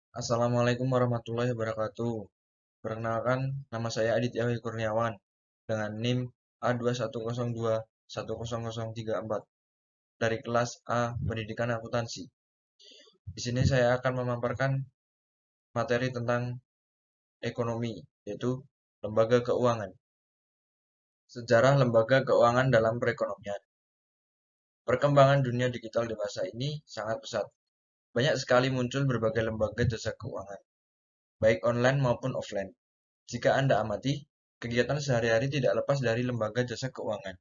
Assalamualaikum warahmatullahi wabarakatuh. Perkenalkan, nama saya Aditya Wahyu Kurniawan dengan NIM A210210034 dari kelas A Pendidikan Akuntansi. Di sini saya akan memaparkan materi tentang ekonomi, yaitu lembaga keuangan. Sejarah lembaga keuangan dalam perekonomian. Perkembangan dunia digital dewasa ini sangat pesat. Banyak sekali muncul berbagai lembaga jasa keuangan, baik online maupun offline. Jika Anda amati, kegiatan sehari-hari tidak lepas dari lembaga jasa keuangan.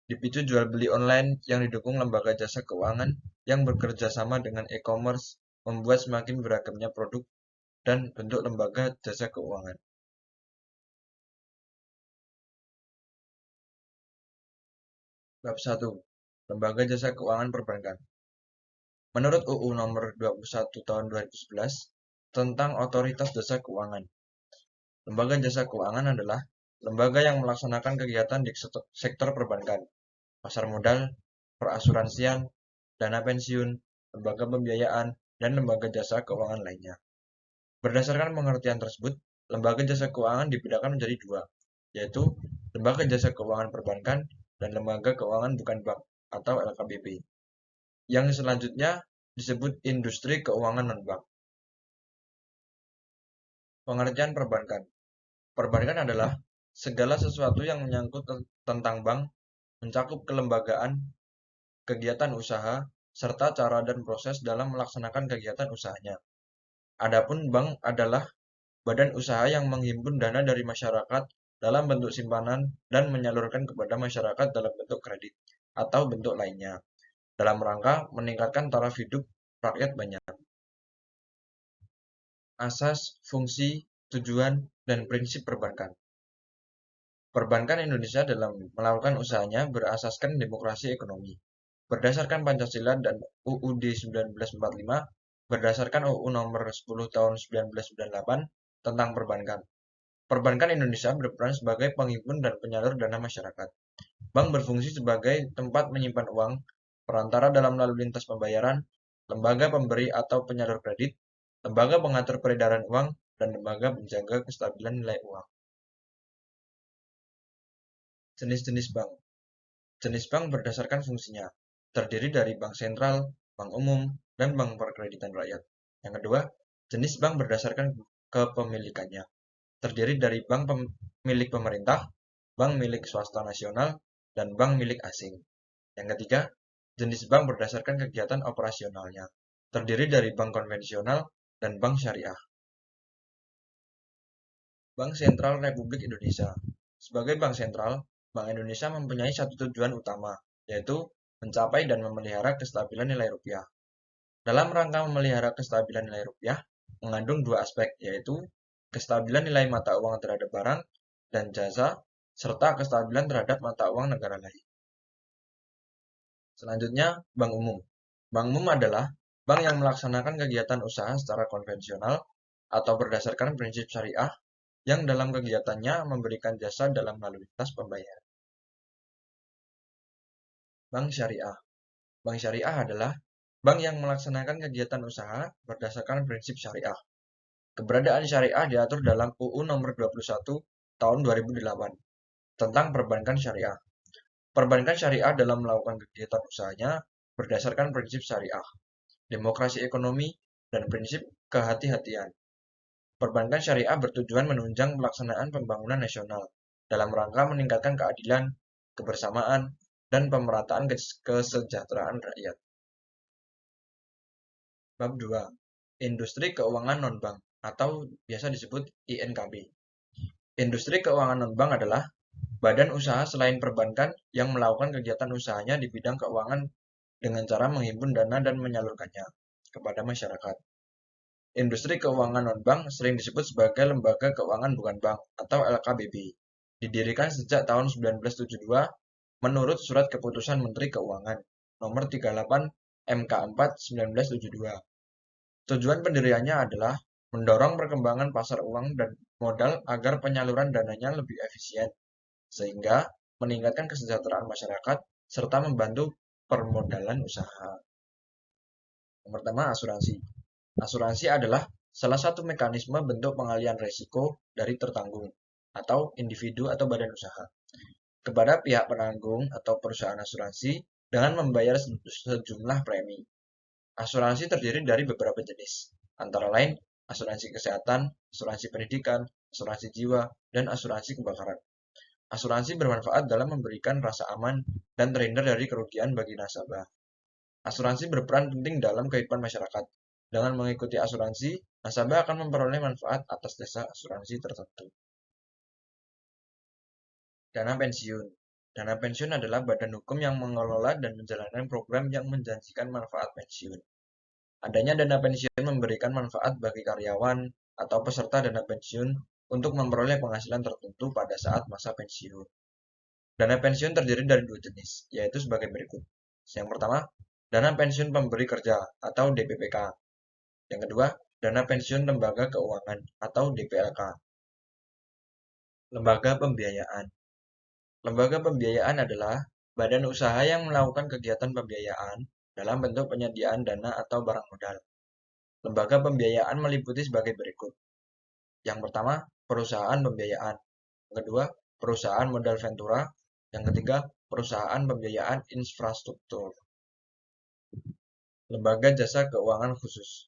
Dipicu jual beli online yang didukung lembaga jasa keuangan yang bekerja sama dengan e-commerce membuat semakin beragamnya produk dan bentuk lembaga jasa keuangan. Bab 1. Lembaga jasa keuangan perbankan. Menurut UU Nomor 21 Tahun 2011 tentang Otoritas Jasa Keuangan, lembaga jasa keuangan adalah lembaga yang melaksanakan kegiatan di sektor perbankan, pasar modal, perasuransian, dana pensiun, lembaga pembiayaan, dan lembaga jasa keuangan lainnya. Berdasarkan pengertian tersebut, lembaga jasa keuangan dibedakan menjadi dua, yaitu lembaga jasa keuangan perbankan dan lembaga keuangan bukan bank atau LKBP, yang selanjutnya disebut industri keuangan non-bank. Pengertian perbankan. Perbankan adalah segala sesuatu yang menyangkut tentang bank, mencakup kelembagaan, kegiatan usaha, serta cara dan proses dalam melaksanakan kegiatan usahanya. Adapun bank adalah badan usaha yang menghimpun dana dari masyarakat dalam bentuk simpanan dan menyalurkan kepada masyarakat dalam bentuk kredit atau bentuk lainnya, dalam rangka meningkatkan taraf hidup rakyat banyak. Asas, fungsi, tujuan, dan prinsip perbankan. Perbankan Indonesia dalam melakukan usahanya berasaskan demokrasi ekonomi. Berdasarkan Pancasila dan UUD 1945, berdasarkan UU Nomor 10 Tahun 1998 tentang perbankan. Perbankan Indonesia berperan sebagai penghimpun dan penyalur dana masyarakat. Bank berfungsi sebagai tempat menyimpan uang, perantara dalam lalu lintas pembayaran, lembaga pemberi atau penyalur kredit, lembaga pengatur peredaran uang, dan lembaga penjaga kestabilan nilai uang. Jenis-jenis bank. Jenis bank berdasarkan fungsinya, terdiri dari bank sentral, bank umum, dan bank perkreditan rakyat. Yang kedua, jenis bank berdasarkan kepemilikannya, terdiri dari bank milik pemerintah, bank milik swasta nasional, dan bank milik asing. Yang ketiga, jenis bank berdasarkan kegiatan operasionalnya, terdiri dari bank konvensional dan bank syariah. Bank Sentral Republik Indonesia. Sebagai bank sentral, Bank Indonesia mempunyai satu tujuan utama, yaitu mencapai dan memelihara kestabilan nilai rupiah. Dalam rangka memelihara kestabilan nilai rupiah, mengandung dua aspek, yaitu kestabilan nilai mata uang terhadap barang dan jasa, serta kestabilan terhadap mata uang negara lain. Selanjutnya, bank umum. Bank umum adalah bank yang melaksanakan kegiatan usaha secara konvensional atau berdasarkan prinsip syariah yang dalam kegiatannya memberikan jasa dalam lalu lintas pembayaran. Bank Syariah. Bank Syariah adalah bank yang melaksanakan kegiatan usaha berdasarkan prinsip syariah. Keberadaan syariah diatur dalam UU Nomor 21 Tahun 2008 tentang perbankan syariah. Perbankan syariah dalam melakukan kegiatan usahanya berdasarkan prinsip syariah, demokrasi ekonomi, dan prinsip kehati-hatian. Perbankan syariah bertujuan menunjang pelaksanaan pembangunan nasional dalam rangka meningkatkan keadilan, kebersamaan, dan pemerataan kesejahteraan rakyat. Bab 2. Industri keuangan non-bank atau biasa disebut INKB. Industri keuangan non-bank adalah badan usaha selain perbankan yang melakukan kegiatan usahanya di bidang keuangan dengan cara menghimpun dana dan menyalurkannya kepada masyarakat. Industri keuangan non-bank sering disebut sebagai lembaga keuangan bukan bank atau LKBB. Didirikan sejak tahun 1972 menurut Surat Keputusan Menteri Keuangan Nomor 38 MK4 1972. Tujuan pendiriannya adalah mendorong perkembangan pasar uang dan modal agar penyaluran dananya lebih efisien, sehingga meningkatkan kesejahteraan masyarakat serta membantu permodalan usaha. Yang pertama, asuransi. Asuransi adalah salah satu mekanisme bentuk pengalihan risiko dari tertanggung atau individu atau badan usaha kepada pihak penanggung atau perusahaan asuransi dengan membayar sejumlah premi. Asuransi terdiri dari beberapa jenis, antara lain asuransi kesehatan, asuransi pendidikan, asuransi jiwa, dan asuransi kebakaran. Asuransi bermanfaat dalam memberikan rasa aman dan terhindar dari kerugian bagi nasabah. Asuransi berperan penting dalam kehidupan masyarakat. Dengan mengikuti asuransi, nasabah akan memperoleh manfaat atas jasa asuransi tertentu. Dana pensiun. Dana pensiun adalah badan hukum yang mengelola dan menjalankan program yang menjanjikan manfaat pensiun. Adanya dana pensiun memberikan manfaat bagi karyawan atau peserta dana pensiun untuk memperoleh penghasilan tertentu pada saat masa pensiun. Dana pensiun terdiri dari dua jenis, yaitu sebagai berikut. Yang pertama, dana pensiun pemberi kerja atau DPPK. Yang kedua, dana pensiun lembaga keuangan atau DPLK. Lembaga pembiayaan. Lembaga pembiayaan adalah badan usaha yang melakukan kegiatan pembiayaan dalam bentuk penyediaan dana atau barang modal. Lembaga pembiayaan meliputi sebagai berikut. Yang pertama, perusahaan pembiayaan. Yang kedua, perusahaan modal ventura. Yang ketiga, perusahaan pembiayaan infrastruktur. Lembaga jasa keuangan khusus.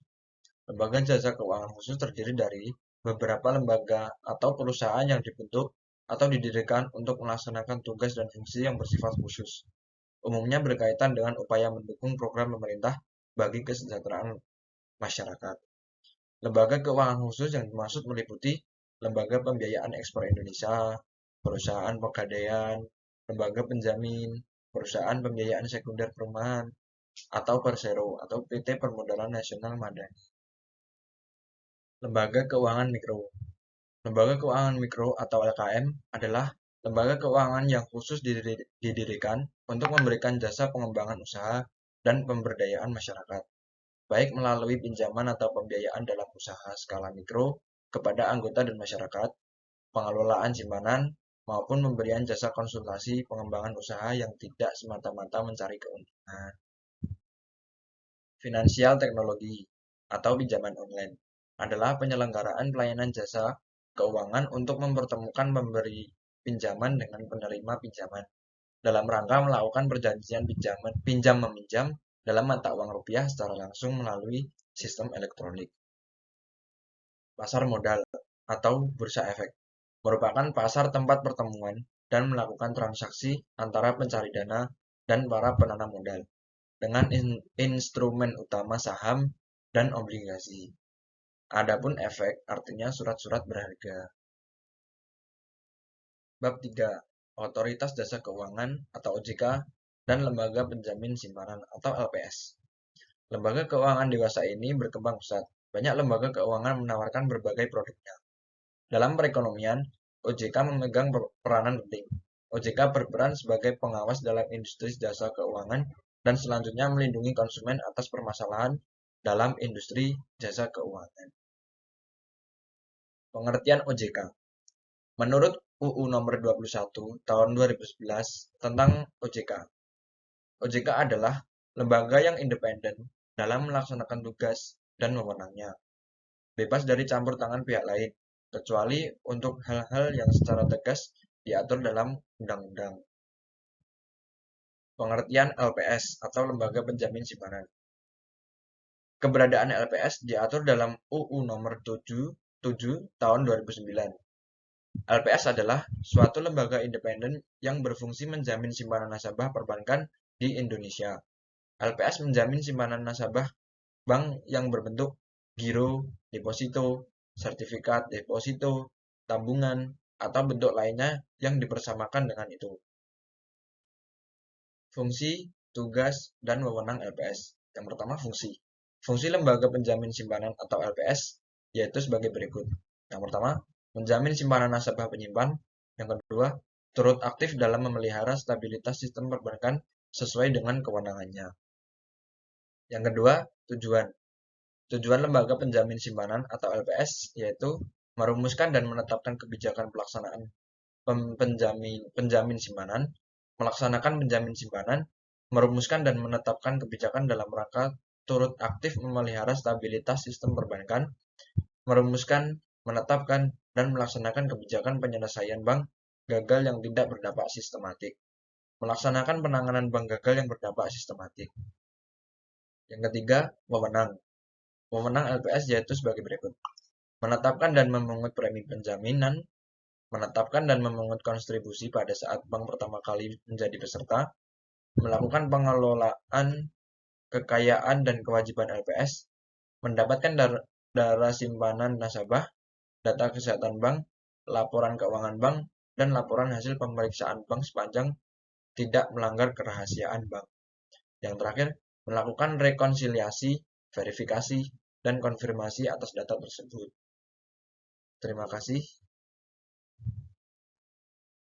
Lembaga jasa keuangan khusus terdiri dari beberapa lembaga atau perusahaan yang dibentuk atau didirikan untuk melaksanakan tugas dan fungsi yang bersifat khusus. Umumnya berkaitan dengan upaya mendukung program pemerintah bagi kesejahteraan masyarakat. Lembaga keuangan khusus yang dimaksud meliputi lembaga pembiayaan ekspor Indonesia, perusahaan pegadaian, lembaga penjamin, perusahaan pembiayaan sekunder perumahan, atau Persero atau PT Permodalan Nasional Madani. Lembaga keuangan mikro. Lembaga keuangan mikro atau LKM adalah lembaga keuangan yang khusus didirikan untuk memberikan jasa pengembangan usaha dan pemberdayaan masyarakat, baik melalui pinjaman atau pembiayaan dalam usaha skala mikro kepada anggota dan masyarakat, pengelolaan simpanan, maupun pemberian jasa konsultasi pengembangan usaha yang tidak semata-mata mencari keuntungan. Finansial teknologi atau pinjaman online adalah penyelenggaraan pelayanan jasa keuangan untuk mempertemukan pemberi pinjaman dengan penerima pinjaman dalam rangka melakukan perjanjian pinjam meminjam dalam mata uang rupiah secara langsung melalui sistem elektronik. Pasar modal atau bursa efek merupakan pasar tempat pertemuan dan melakukan transaksi antara pencari dana dan para penanam modal dengan instrumen utama saham dan obligasi. Adapun efek artinya surat-surat berharga. Bab 3. Otoritas Jasa Keuangan atau OJK dan Lembaga Penjamin Simpanan atau LPS. Lembaga keuangan dewasa ini berkembang pesat. Banyak lembaga keuangan menawarkan berbagai produknya. Dalam perekonomian, OJK memegang peranan penting. OJK berperan sebagai pengawas dalam industri jasa keuangan dan selanjutnya melindungi konsumen atas permasalahan dalam industri jasa keuangan. Pengertian OJK. Menurut UU Nomor 21 Tahun 2011 tentang OJK. OJK adalah lembaga yang independen dalam melaksanakan tugas dan wewenangnya, bebas dari campur tangan pihak lain, kecuali untuk hal-hal yang secara tegas diatur dalam undang-undang. Pengertian LPS atau Lembaga Penjamin Simpanan. Keberadaan LPS diatur dalam UU Nomor 7 Tahun 2009. LPS adalah suatu lembaga independen yang berfungsi menjamin simpanan nasabah perbankan di Indonesia. LPS menjamin simpanan nasabah bank yang berbentuk giro, deposito, sertifikat deposito, tabungan, atau bentuk lainnya yang dipersamakan dengan itu. Fungsi, tugas, dan wewenang LPS. Yang pertama, fungsi. Fungsi lembaga penjamin simpanan atau LPS yaitu sebagai berikut. Yang pertama, menjamin simpanan nasabah penyimpan. Yang kedua, turut aktif dalam memelihara stabilitas sistem perbankan sesuai dengan kewenangannya. Yang kedua, tujuan. Tujuan lembaga penjamin simpanan atau LPS yaitu merumuskan dan menetapkan kebijakan pelaksanaan penjamin simpanan, melaksanakan penjamin simpanan, merumuskan dan menetapkan kebijakan dalam rangka turut aktif memelihara stabilitas sistem perbankan, merumuskan, menetapkan, dan melaksanakan kebijakan penyelesaian bank gagal yang tidak berdampak sistematik. Melaksanakan penanganan bank gagal yang berdampak sistematik. Yang ketiga, wewenang. Wewenang LPS yaitu sebagai berikut. Menetapkan dan memungut premi penjaminan, menetapkan dan memungut kontribusi pada saat bank pertama kali menjadi peserta, melakukan pengelolaan kekayaan dan kewajiban LPS, mendapatkan data simpanan nasabah, data kesehatan bank, laporan keuangan bank, dan laporan hasil pemeriksaan bank sepanjang tidak melanggar kerahasiaan bank. Yang terakhir, melakukan rekonsiliasi, verifikasi, dan konfirmasi atas data tersebut. Terima kasih.